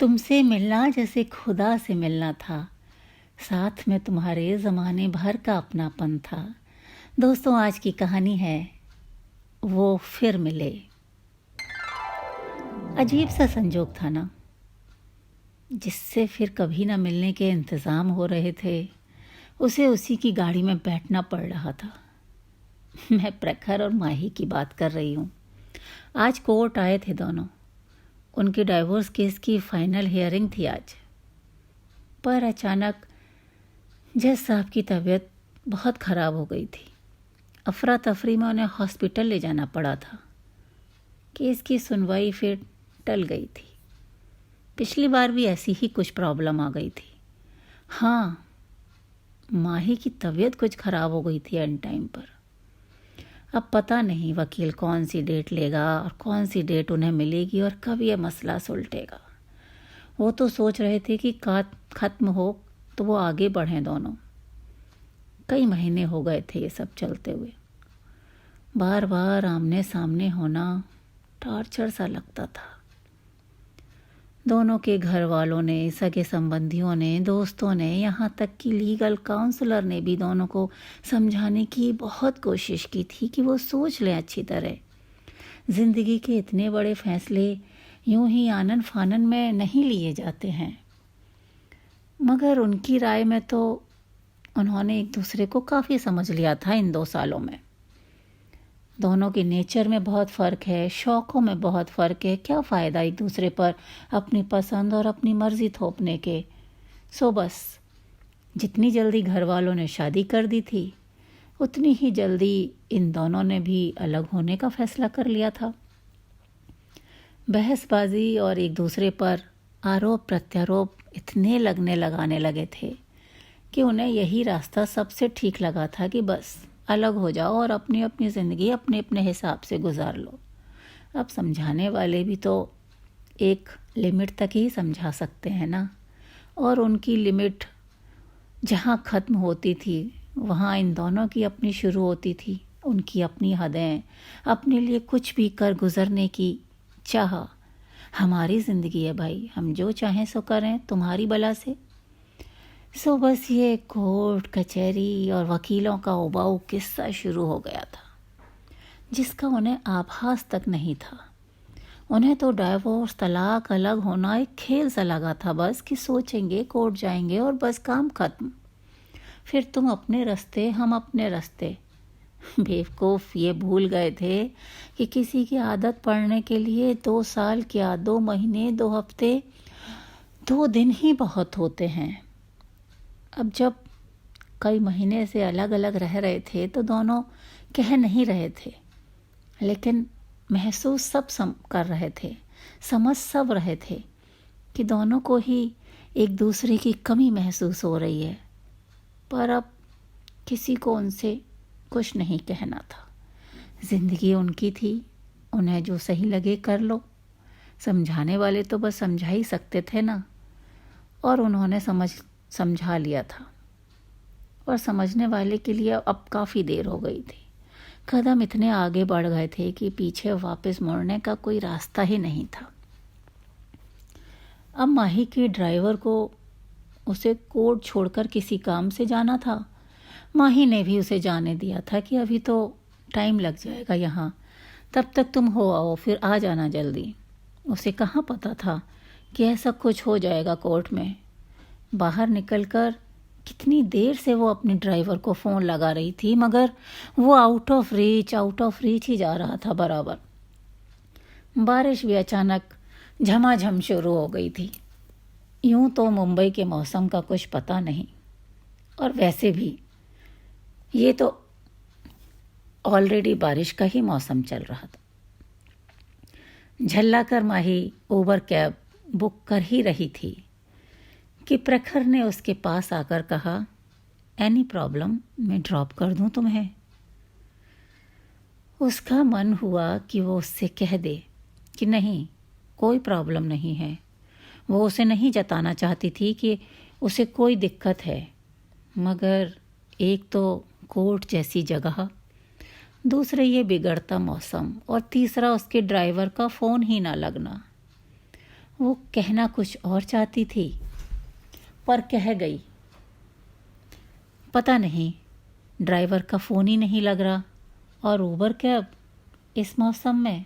तुमसे मिलना जैसे खुदा से मिलना था। साथ में तुम्हारे ज़माने भर का अपनापन था। दोस्तों, आज की कहानी है वो फिर मिले। अजीब सा संजोग था ना, जिससे फिर कभी ना मिलने के इंतज़ाम हो रहे थे, उसे उसी की गाड़ी में बैठना पड़ रहा था। मैं प्रखर और माही की बात कर रही हूँ। आज कोर्ट आए थे दोनों। उनके डाइवोर्स केस की फाइनल हियरिंग थी आज। पर अचानक जज साहब की तबीयत बहुत ख़राब हो गई थी। अफरा तफरी में उन्हें हॉस्पिटल ले जाना पड़ा था। केस की सुनवाई फिर टल गई थी। पिछली बार भी ऐसी ही कुछ प्रॉब्लम आ गई थी। हाँ, माही की तबीयत कुछ ख़राब हो गई थी एंड टाइम पर। अब पता नहीं वकील कौन सी डेट लेगा और कौन सी डेट उन्हें मिलेगी और कब यह मसला सुलटेगा। वो तो सोच रहे थे कि ख़त्म हो तो वो आगे बढ़ें दोनों। कई महीने हो गए थे ये सब चलते हुए। बार बार आमने सामने होना टॉर्चर सा लगता था। दोनों के घर वालों ने, सगे संबंधियों ने, दोस्तों ने, यहाँ तक कि लीगल काउंसलर ने भी दोनों को समझाने की बहुत कोशिश की थी कि वो सोच लें अच्छी तरह। ज़िंदगी के इतने बड़े फैसले यूं ही आनन फानन में नहीं लिए जाते हैं। मगर उनकी राय में तो उन्होंने एक दूसरे को काफ़ी समझ लिया था इन 2 सालों में। दोनों के नेचर में बहुत फ़र्क है, शौक़ों में बहुत फ़र्क है। क्या फ़ायदा एक दूसरे पर अपनी पसंद और अपनी मर्ज़ी थोपने के। सो बस जितनी जल्दी घर वालों ने शादी कर दी थी, उतनी ही जल्दी इन दोनों ने भी अलग होने का फ़ैसला कर लिया था। बहसबाजी और एक दूसरे पर आरोप प्रत्यारोप इतने लगाने लगे थे कि उन्हें यही रास्ता सबसे ठीक लगा था कि बस अलग हो जाओ और अपनी अपनी ज़िंदगी अपने अपने हिसाब से गुजार लो। अब समझाने वाले भी तो एक लिमिट तक ही समझा सकते हैं ना, और उनकी लिमिट जहाँ ख़त्म होती थी वहाँ इन दोनों की अपनी शुरू होती थी। उनकी अपनी हदें, अपने लिए कुछ भी कर गुजरने की चाह। हमारी ज़िंदगी है भाई, हम जो चाहें सो करें, तुम्हारी बला से। सो बस ये कोर्ट कचहरी और वकीलों का उबाऊ किस्सा शुरू हो गया था, जिसका उन्हें आभास तक नहीं था। उन्हें तो डाइवोर्स, तलाक, अलग होना एक खेल सा लगा था बस, कि सोचेंगे, कोर्ट जाएंगे और बस काम खत्म। फिर तुम अपने रास्ते, हम अपने रास्ते। बेवकूफ़ ये भूल गए थे कि किसी की आदत पड़ने के लिए 2 साल क्या, 2 महीने, 2 हफ्ते, 2 दिन ही बहुत होते हैं। अब जब कई महीने से अलग अलग रह रहे थे तो दोनों कह नहीं रहे थे, लेकिन महसूस सब कर रहे थे, समझ सब रहे थे कि दोनों को ही एक दूसरे की कमी महसूस हो रही है। पर अब किसी को उनसे कुछ नहीं कहना था। ज़िंदगी उनकी थी, उन्हें जो सही लगे कर लो। समझाने वाले तो बस समझा ही सकते थे ना, और उन्होंने समझा लिया था। और समझने वाले के लिए अब काफ़ी देर हो गई थी। कदम इतने आगे बढ़ गए थे कि पीछे वापस मुड़ने का कोई रास्ता ही नहीं था। अब माही के ड्राइवर को उसे कोर्ट छोड़कर किसी काम से जाना था। माही ने भी उसे जाने दिया था कि अभी तो टाइम लग जाएगा यहाँ, तब तक तुम हो आओ, फिर आ जाना जल्दी। उसे कहाँ पता था कि ऐसा कुछ हो जाएगा कोर्ट में। बाहर निकलकर कितनी देर से वो अपने ड्राइवर को फ़ोन लगा रही थी, मगर वो आउट ऑफ रीच ही जा रहा था बराबर। बारिश भी अचानक झमाझम शुरू हो गई थी। यूं तो मुंबई के मौसम का कुछ पता नहीं, और वैसे भी ये तो ऑलरेडी बारिश का ही मौसम चल रहा था। झल्ला कर माही उबर कैब बुक कर ही रही थी कि प्रखर ने उसके पास आकर कहा, एनी प्रॉब्लम, मैं ड्रॉप कर दूं तुम्हें। उसका मन हुआ कि वो उससे कह दे कि नहीं, कोई प्रॉब्लम नहीं है। वो उसे नहीं जताना चाहती थी कि उसे कोई दिक्कत है, मगर एक तो कोर्ट जैसी जगह, दूसरे ये बिगड़ता मौसम, और तीसरा उसके ड्राइवर का फ़ोन ही ना लगना। वो कहना कुछ और चाहती थी पर कह गई। पता नहीं, ड्राइवर का फ़ोन ही नहीं लग रहा, और ऊबर कैब इस मौसम में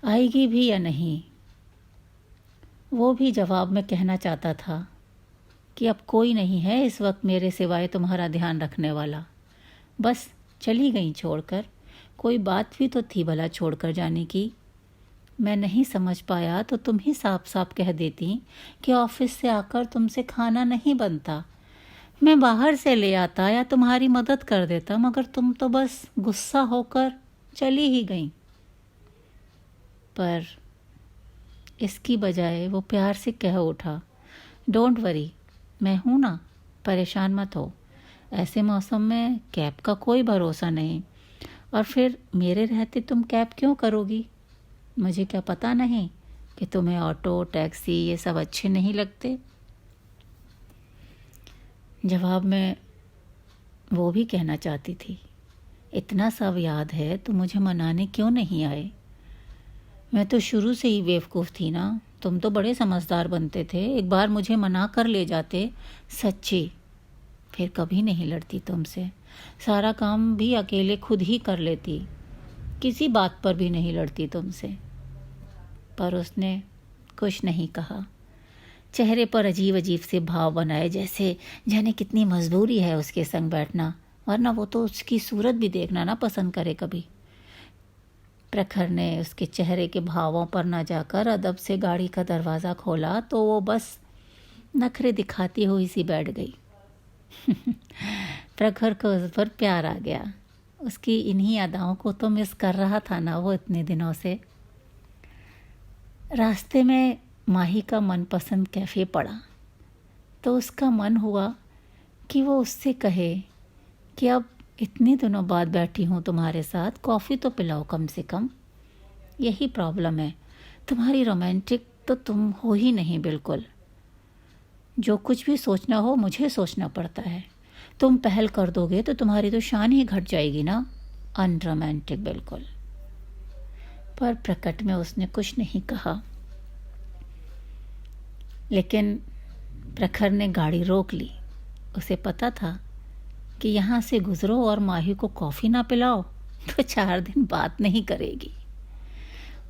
आएगी भी या नहीं। वो भी जवाब में कहना चाहता था कि अब कोई नहीं है इस वक्त मेरे सिवाय तुम्हारा ध्यान रखने वाला। बस चली गई छोड़कर। कोई बात भी तो थी भला छोड़कर जाने की। मैं नहीं समझ पाया तो तुम ही साफ साफ कह देती कि ऑफिस से आकर तुमसे खाना नहीं बनता। मैं बाहर से ले आता या तुम्हारी मदद कर देता, मगर तुम तो बस गुस्सा होकर चली ही गई। पर इसकी बजाय वो प्यार से कह उठा, डोंट वरी, मैं हूँ ना, परेशान मत हो। ऐसे मौसम में कैब का कोई भरोसा नहीं, और फिर मेरे रहते तुम कैब क्यों करोगी? मुझे क्या पता नहीं कि तुम्हें ऑटो टैक्सी ये सब अच्छे नहीं लगते? जवाब में वो भी कहना चाहती थी, इतना सब याद है तो मुझे मनाने क्यों नहीं आए? मैं तो शुरू से ही बेवकूफ़ थी ना, तुम तो बड़े समझदार बनते थे। एक बार मुझे मना कर ले जाते, सच्ची, फिर कभी नहीं लड़ती तुमसे। सारा काम भी अकेले खुद ही कर लेती, किसी बात पर भी नहीं लड़ती तुमसे। पर उसने कुछ नहीं कहा। चेहरे पर अजीब अजीब से भाव बनाए, जैसे जाने कितनी मजबूरी है उसके संग बैठना, वरना वो तो उसकी सूरत भी देखना ना पसंद करे कभी। प्रखर ने उसके चेहरे के भावों पर न जाकर अदब से गाड़ी का दरवाज़ा खोला तो वो बस नखरे दिखाती हुई सी बैठ गई। प्रखर को उस पर प्यार आ गया। उसकी इन्हीं अदाओं को तो मिस कर रहा था ना वो इतने दिनों से। रास्ते में माही का मनपसंद कैफ़े पड़ा तो उसका मन हुआ कि वो उससे कहे कि अब इतने दिनों बाद बैठी हूँ तुम्हारे साथ, कॉफ़ी तो पिलाओ कम से कम। यही प्रॉब्लम है, तुम्हारी रोमांटिक तो तुम हो ही नहीं बिल्कुल। जो कुछ भी सोचना हो मुझे सोचना पड़ता है। तुम पहल कर दोगे तो तुम्हारी तो शान ही घट जाएगी ना, अनरोमांटिक बिल्कुल। पर प्रकट में उसने कुछ नहीं कहा, लेकिन प्रखर ने गाड़ी रोक ली। उसे पता था कि यहाँ से गुजरो और माही को कॉफ़ी ना पिलाओ तो 4 दिन बात नहीं करेगी।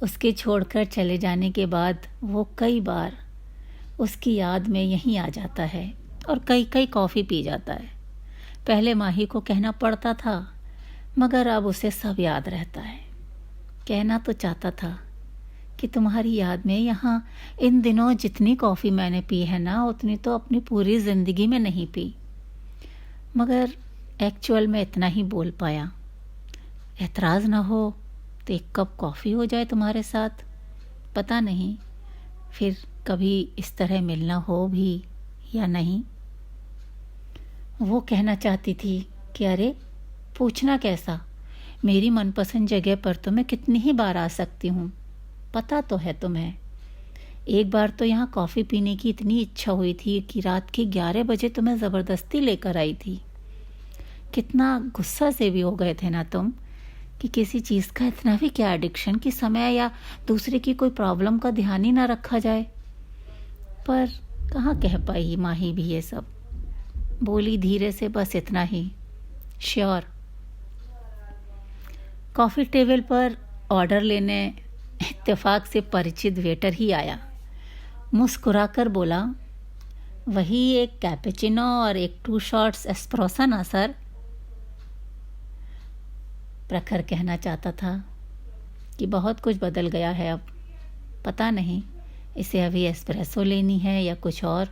उसके छोड़कर चले जाने के बाद वो कई बार उसकी याद में यहीं आ जाता है और कई कई कॉफ़ी पी जाता है। पहले माही को कहना पड़ता था, मगर अब उसे सब याद रहता है। कहना तो चाहता था कि तुम्हारी याद में यहाँ इन दिनों जितनी कॉफ़ी मैंने पी है ना, उतनी तो अपनी पूरी ज़िंदगी में नहीं पी, मगर एक्चुअल में इतना ही बोल पाया। एतराज़ ना हो तो 1 कप कॉफ़ी हो जाए तुम्हारे साथ। पता नहीं फिर कभी इस तरह मिलना हो भी या नहीं। वो कहना चाहती थी कि अरे पूछना कैसा, मेरी मनपसंद जगह पर तो मैं कितनी ही बार आ सकती हूँ, पता तो है तुम्हें। एक बार तो यहाँ कॉफ़ी पीने की इतनी इच्छा हुई थी कि रात के 11 बजे तुम्हें ज़बरदस्ती लेकर आई थी। कितना गुस्सा से भी हो गए थे ना तुम कि किसी चीज़ का इतना भी क्या एडिक्शन कि समय या दूसरे की कोई प्रॉब्लम का ध्यान ही ना रखा जाए। पर कहाँ कह पाई माही भी ये सब। बोली धीरे से बस इतना ही, श्योर। कॉफ़ी टेबल पर ऑर्डर लेने इत्तेफाक से परिचित वेटर ही आया। मुस्कुराकर बोला, वही 1 कैपेचिनो और 1 2 शॉट्स एस्प्रेसो ना सर। प्रखर कहना चाहता था कि बहुत कुछ बदल गया है अब, पता नहीं इसे अभी एस्प्रेसो लेनी है या कुछ और,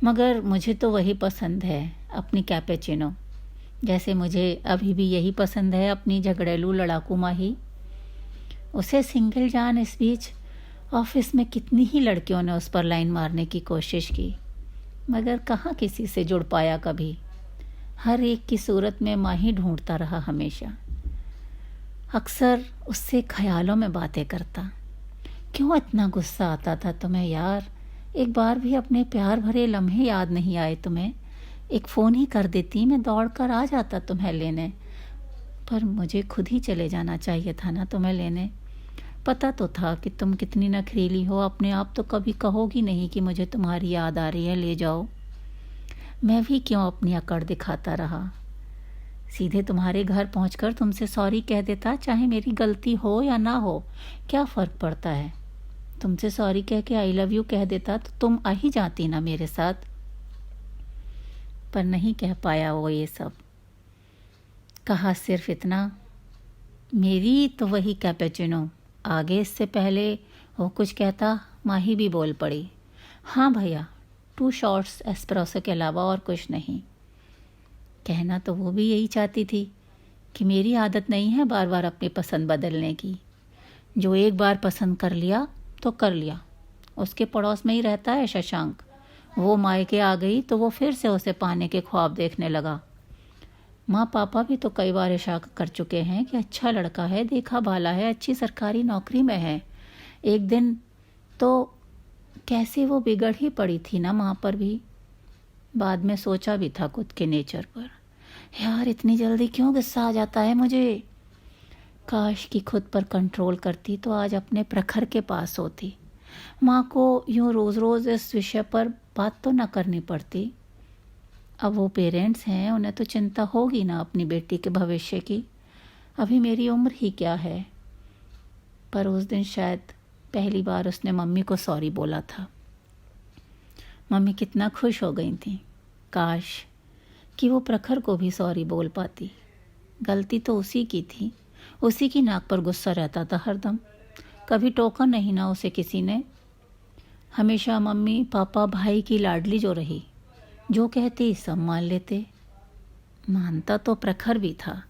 मगर मुझे तो वही पसंद है, अपनी कैपेचिनो, जैसे मुझे अभी भी यही पसंद है अपनी झगड़ेलू लड़ाकू माही। उसे सिंगल जान इस बीच ऑफिस में कितनी ही लड़कियों ने उस पर लाइन मारने की कोशिश की, मगर कहाँ किसी से जुड़ पाया कभी। हर एक की सूरत में माही ढूंढता रहा हमेशा। अक्सर उससे ख्यालों में बातें करता। क्यों इतना गुस्सा आता था तुम्हें यार? एक बार भी अपने प्यार भरे लम्हे याद नहीं आए तुम्हें? एक फ़ोन ही कर देती, मैं दौड़ कर आ जाता तुम्हें लेने। पर मुझे खुद ही चले जाना चाहिए था ना तुम्हें लेने। पता तो था कि तुम कितनी नखरीली हो, अपने आप तो कभी कहोगी नहीं कि मुझे तुम्हारी याद आ रही है, ले जाओ। मैं भी क्यों अपनी अकड़ दिखाता रहा। सीधे तुम्हारे घर पहुंचकर तुमसे सॉरी कह देता, चाहे मेरी गलती हो या ना हो, क्या फ़र्क पड़ता है। तुमसे सॉरी कह के आई लव यू कह देता तो तुम आ ही जाती ना मेरे साथ। पर नहीं कह पाया वो ये सब। कहा सिर्फ इतना, मेरी तो वही कैपेचिनो। आगे इससे पहले वो कुछ कहता, माही भी बोल पड़ी, हाँ भैया 2 शॉट्स एस्प्रेसो के अलावा और कुछ नहीं। कहना तो वो भी यही चाहती थी कि मेरी आदत नहीं है बार बार अपनी पसंद बदलने की। जो एक बार पसंद कर लिया तो कर लिया। उसके पड़ोस में ही रहता है शशांक। वो मायके आ गई तो वो फिर से उसे पाने के ख्वाब देखने लगा। माँ पापा भी तो कई बार इशारा कर चुके हैं कि अच्छा लड़का है, देखा भाला है, अच्छी सरकारी नौकरी में है। एक दिन तो कैसे वो बिगड़ ही पड़ी थी ना माँ पर भी। बाद में सोचा भी था खुद के नेचर पर, यार इतनी जल्दी क्यों गुस्सा आ जाता है मुझे। काश कि खुद पर कंट्रोल करती तो आज अपने प्रखर के पास होती। माँ को यूँ रोज़ रोज़ इस विषय पर बात तो न करनी पड़ती। अब वो पेरेंट्स हैं, उन्हें तो चिंता होगी ना अपनी बेटी के भविष्य की। अभी मेरी उम्र ही क्या है। पर उस दिन शायद पहली बार उसने मम्मी को सॉरी बोला था। मम्मी कितना खुश हो गई थी। काश कि वो प्रखर को भी सॉरी बोल पाती। गलती तो उसी की थी, उसी की नाक पर गुस्सा रहता था हरदम। कभी टोका नहीं ना उसे किसी ने। हमेशा मम्मी पापा भाई की लाडली जो रही, जो कहती सब मान लेते। मानता तो प्रखर भी था,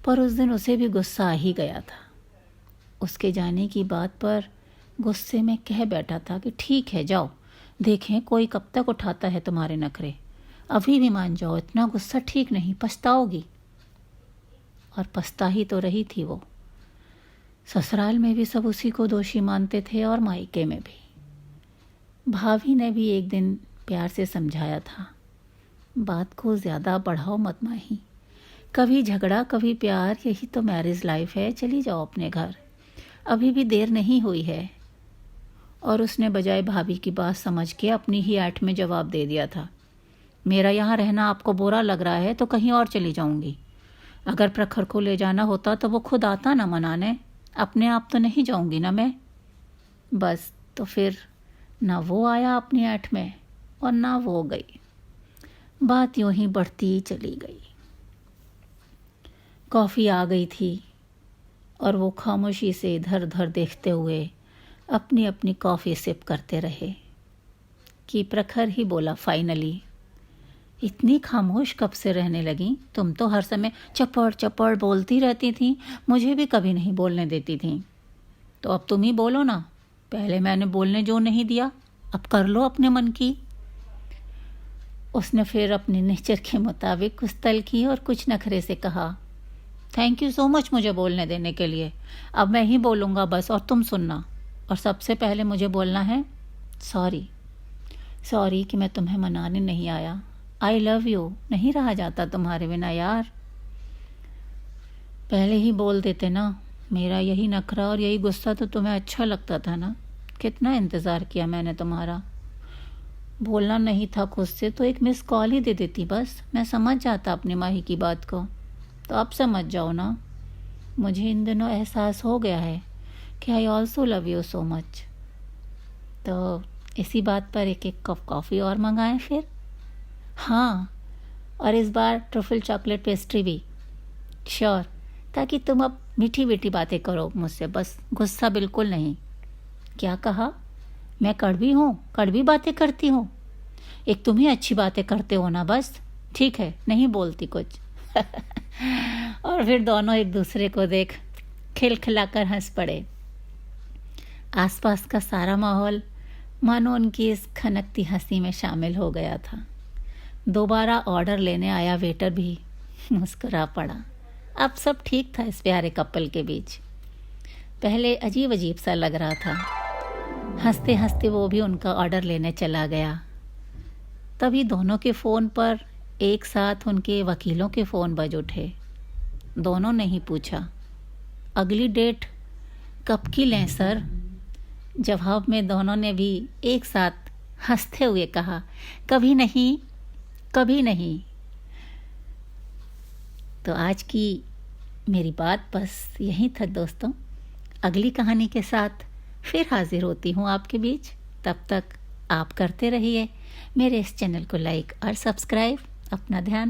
पर उस दिन उसे भी गुस्सा आ ही गया था। उसके जाने की बात पर गुस्से में कह बैठा था कि ठीक है जाओ, देखें कोई कब तक उठाता है तुम्हारे नखरे। अभी भी मान जाओ, इतना गुस्सा ठीक नहीं, पछताओगी। और पछता ही तो रही थी वो। ससुराल में भी सब उसी को दोषी मानते थे और मायके में भी। भाभी ने भी एक दिन प्यार से समझाया था, बात को ज़्यादा बढ़ाओ मत माही। कभी झगड़ा कभी प्यार, यही तो मैरिज लाइफ है। चली जाओ अपने घर, अभी भी देर नहीं हुई है। और उसने बजाय भाभी की बात समझ के अपनी ही ऐट में जवाब दे दिया था, मेरा यहाँ रहना आपको बुरा लग रहा है तो कहीं और चली जाऊँगी। अगर प्रखर को ले जाना होता तो वो खुद आता ना मनाने, अपने आप तो नहीं जाऊँगी ना मैं। बस तो फिर ना वो आया अपनी ऐट में और ना वो गई। बात यूं ही बढ़ती चली गई। कॉफ़ी आ गई थी और वो खामोशी से इधर उधर देखते हुए अपनी अपनी कॉफ़ी सिप करते रहे कि प्रखर ही बोला फाइनली, इतनी खामोश कब से रहने लगी? तुम तो हर समय चपड़ चपड़ बोलती रहती थी, मुझे भी कभी नहीं बोलने देती थी। तो अब तुम ही बोलो ना, पहले मैंने बोलने जो नहीं दिया, अब कर लो अपने मन की। उसने फिर अपने नेचर के मुताबिक कुछ तल की और कुछ नखरे से कहा, थैंक यू सो मच मुझे बोलने देने के लिए। अब मैं ही बोलूँगा बस, और तुम सुनना। और सबसे पहले मुझे बोलना है सॉरी। सॉरी कि मैं तुम्हें मनाने नहीं आया। आई लव यू नहीं रहा जाता तुम्हारे बिना यार। पहले ही बोल देते ना, मेरा यही नखरा और यही गुस्सा तो तुम्हें अच्छा लगता था ना। कितना इंतज़ार किया मैंने तुम्हारा। बोलना नहीं था खुद से तो एक मिस कॉल ही दे देती, बस मैं समझ जाता अपनी माही की बात को। तो अब समझ जाओ ना। मुझे इन दिनों एहसास हो गया है कि I also love you so much. तो इसी बात पर एक एक कप कॉफ़ी और मंगाएं फिर। हाँ, और इस बार ट्रफल चॉकलेट पेस्ट्री भी। श्योर, ताकि तुम अब मीठी मीठी बातें करो मुझसे, बस गुस्सा बिल्कुल नहीं। क्या कहा? मैं कड़वी हूँ? कड़वी बातें करती हूँ? एक तुम ही अच्छी बातें करते हो ना, बस ठीक है, नहीं बोलती कुछ। और फिर दोनों एक दूसरे को देख खिलखिलाकर हंस पड़े। आसपास का सारा माहौल मानो उनकी इस खनकती हंसी में शामिल हो गया था। दोबारा ऑर्डर लेने आया वेटर भी मुस्कुरा पड़ा। अब सब ठीक था इस प्यारे कपल के बीच। पहले अजीब अजीब सा लग रहा था। हंसते हंसते वो भी उनका ऑर्डर लेने चला गया। तभी दोनों के फ़ोन पर एक साथ उनके वकीलों के फ़ोन बज उठे। दोनों ने ही पूछा, अगली डेट कब की लें सर? जवाब में दोनों ने भी एक साथ हंसते हुए कहा, कभी नहीं, कभी नहीं। तो आज की मेरी बात बस यहीं तक दोस्तों। अगली कहानी के साथ फिर हाजिर होती हूँ आपके बीच। तब तक आप करते रहिए मेरे इस चैनल को लाइक और सब्सक्राइब। अपना ध्यान